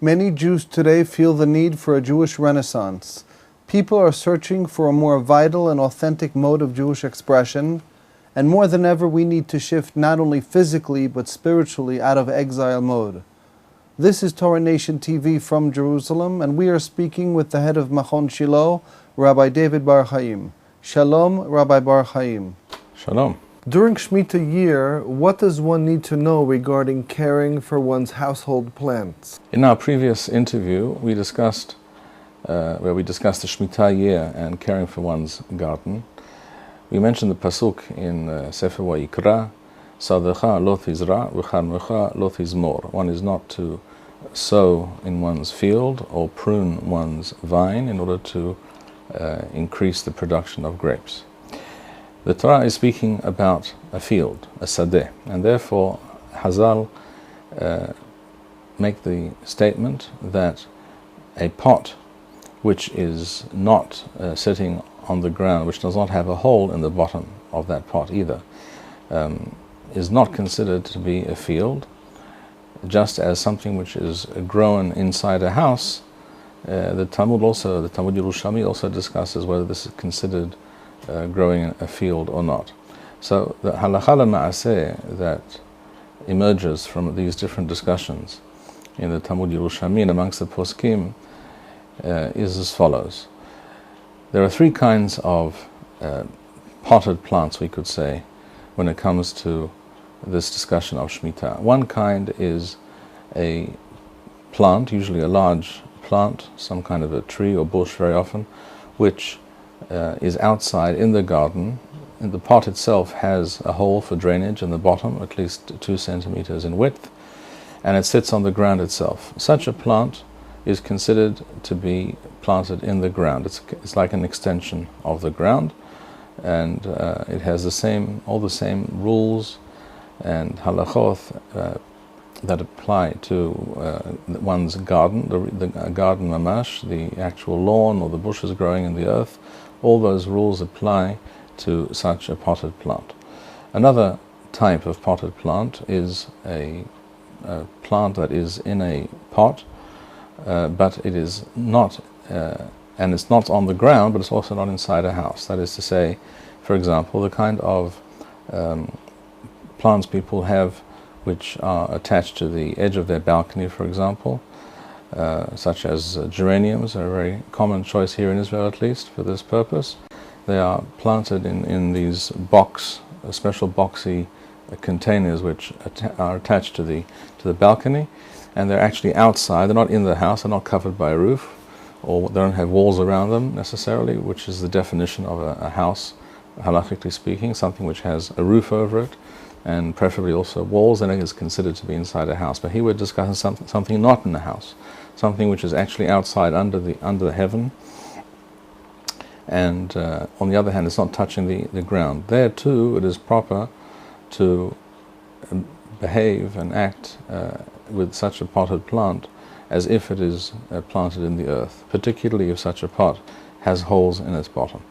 Many Jews today feel the need for a Jewish renaissance. People are searching for a more vital and authentic mode of Jewish expression, and more than ever we need to shift not only physically but spiritually out of exile mode. This is Torah Nation TV from Jerusalem, and we are speaking with the head of Machon Shilo, Rabbi David Bar-Hayim. Shalom, Rabbi Bar-Hayim. Shalom. During Shmita year, what does one need to know regarding caring for one's household plants? In our previous interview, we discussed the Shmita year and caring for one's garden. We mentioned the pasuk in Sefer Vayikra, Sadecha lo tizra v'charmecha lo tizmor. One is not to sow in one's field or prune one's vine in order to increase the production of grapes. The Torah is speaking about a field, a sadeh, and therefore Hazal make the statement that a pot which is not sitting on the ground, which does not have a hole in the bottom of that pot either, is not considered to be a field, just as something which is grown inside a house. The Talmud Yerushalmi also discusses whether this is considered growing a field or not. So the halakha ma'aseh that emerges from these different discussions in the Talmud Yerushalmi and amongst the poskim is as follows. There are three kinds of potted plants, we could say, when it comes to this discussion of Shmita. One kind is a plant, usually a large plant, some kind of a tree or bush very often, which is outside in the garden, and the pot itself has a hole for drainage in the bottom, at least 2 centimeters in width, and it sits on the ground itself. Such a plant is considered to be planted in the ground. It's like an extension of the ground, and it has all the same rules and halachot that apply to one's garden, the garden mamash, the actual lawn or the bushes growing in the earth. All those rules apply to such a potted plant. Another type of potted plant is a plant that is in a pot, but it is not, and it's not on the ground, but it's also not inside a house. That is to say, for example, the kind of plants people have which are attached to the edge of their balcony, for example, such as geraniums are a very common choice here in Israel, at least for this purpose. They are planted in these special boxy containers which are attached to the balcony, and they're actually outside. They're not in the house. They're not covered by a roof, or they don't have walls around them necessarily, which is the definition of a house, halachically speaking, something which has a roof over it, and preferably also walls, and it is considered to be inside a house. But here we're discussing something not in the house, something which is actually outside under the heaven, and on the other hand, it's not touching the ground. There too, it is proper to behave and act with such a potted plant as if it is planted in the earth, particularly if such a pot has holes in its bottom.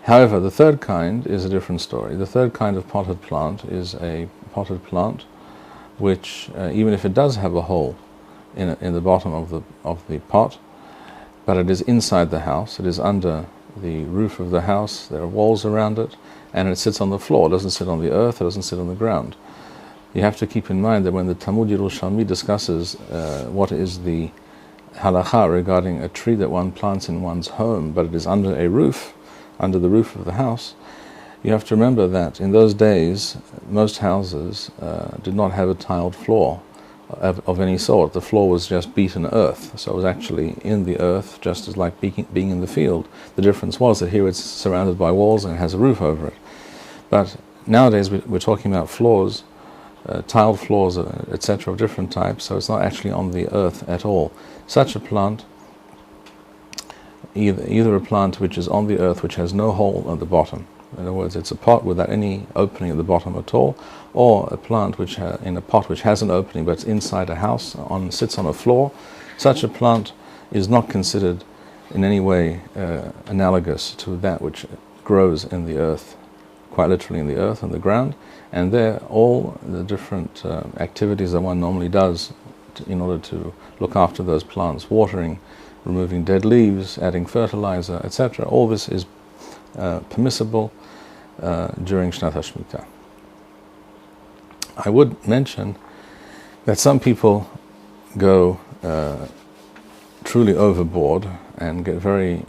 However, the third kind is a different story. The third kind of potted plant is a potted plant which, even if it does have a hole in the bottom of the pot, but it is inside the house, it is under the roof of the house, there are walls around it, and it sits on the floor. It doesn't sit on the earth, it doesn't sit on the ground. You have to keep in mind that when the Talmud Yerushalmi discusses what is the halakha regarding a tree that one plants in one's home, but it is under a roof, under the roof of the house, you have to remember that in those days, most houses did not have a tiled floor of any sort. The floor was just beaten earth, so it was actually in the earth, just as like being in the field. The difference was that here it's surrounded by walls and it has a roof over it. But nowadays we're talking about floors, tiled floors, etc., of different types, so it's not actually on the earth at all. Such a plant, either a plant which is on the earth which has no hole at the bottom, in other words, it's a pot without any opening at the bottom at all, or a plant which in a pot which has an opening but it's inside a house, sits on a floor. Such a plant is not considered in any way analogous to that which grows in the earth, quite literally in the earth and the ground, and there all the different activities that one normally does in order to look after those plants, watering, removing dead leaves, adding fertilizer, etc. All this is permissible during Shnat HaShmita. I would mention that some people go truly overboard and get very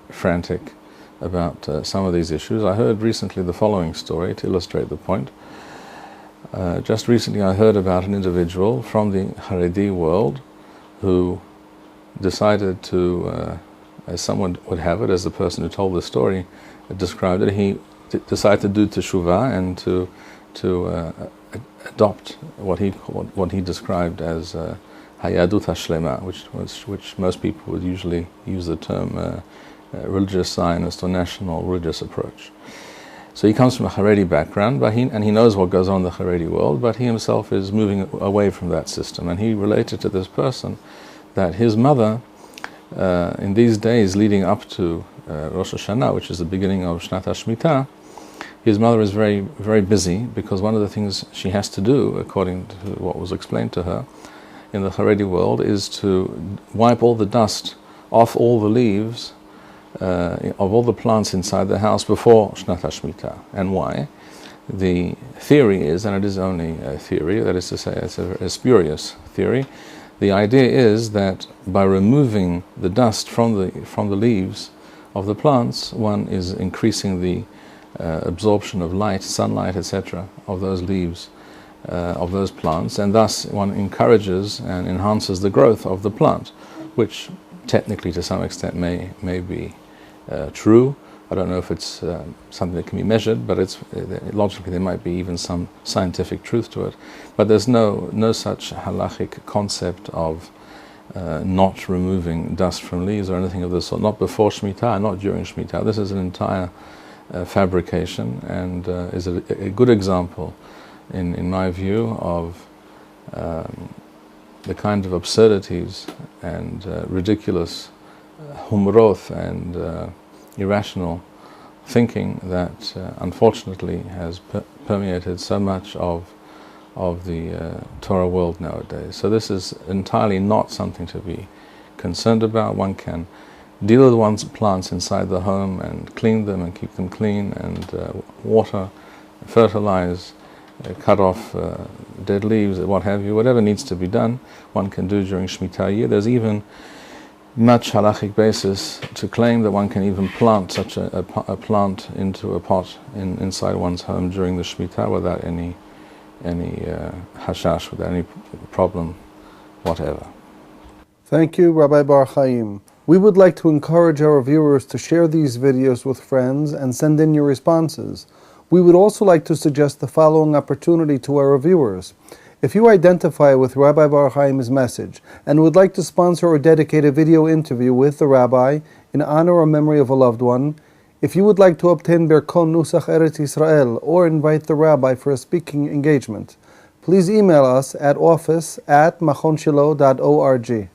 frantic about some of these issues. I heard recently the following story to illustrate the point. Just recently I heard about an individual from the Haredi world who decided to, as someone would have it, as the person who told the story described it, he decided to do teshuvah and to adopt what he described as Hayadut HaShlema, which most people would usually use the term religious Zionist or national religious approach. So he comes from a Haredi background, and he knows what goes on in the Haredi world, but he himself is moving away from that system. And he related to this person that his mother, in these days leading up to Rosh Hashanah, which is the beginning of Shnat HaShmita, his mother is very, very busy, because one of the things she has to do, according to what was explained to her in the Haredi world, is to wipe all the dust off all the leaves of all the plants inside the house before Shnat HaShmita. And why? The theory is, and it is only a theory, that is to say it's a spurious theory, the idea is that by removing the dust from the leaves of the plants, one is increasing the absorption of light, sunlight, etc., of those leaves of those plants, and thus one encourages and enhances the growth of the plant, which technically to some extent may be true. I don't know if it's something that can be measured, but logically there might be even some scientific truth to it. But there's no such halachic concept of not removing dust from leaves or anything of the sort, not before Shmita, not during Shmita. This is an entire fabrication, and is a good example, in my view, of the kind of absurdities and ridiculous humroth and irrational thinking that unfortunately has permeated so much of the Torah world nowadays. So this is entirely not something to be concerned about. One can deal with one's plants inside the home and clean them and keep them clean, and water, fertilize, cut off dead leaves, what have you. Whatever needs to be done, one can do during Shemitah year. There's even much halachic basis to claim that one can even plant such a plant into a pot inside one's home during the Shemitah without any hashash, without any problem whatever. Thank you, Rabbi Bar-Hayim. We would like to encourage our viewers to share these videos with friends and send in your responses. We would also like to suggest the following opportunity to our viewers. If you identify with Rabbi Bar-Hayim's message and would like to sponsor or dedicate a video interview with the Rabbi in honor or memory of a loved one, if you would like to obtain Berkon Nusach Eretz Yisrael or invite the Rabbi for a speaking engagement, please email us at office@machonshilo.org.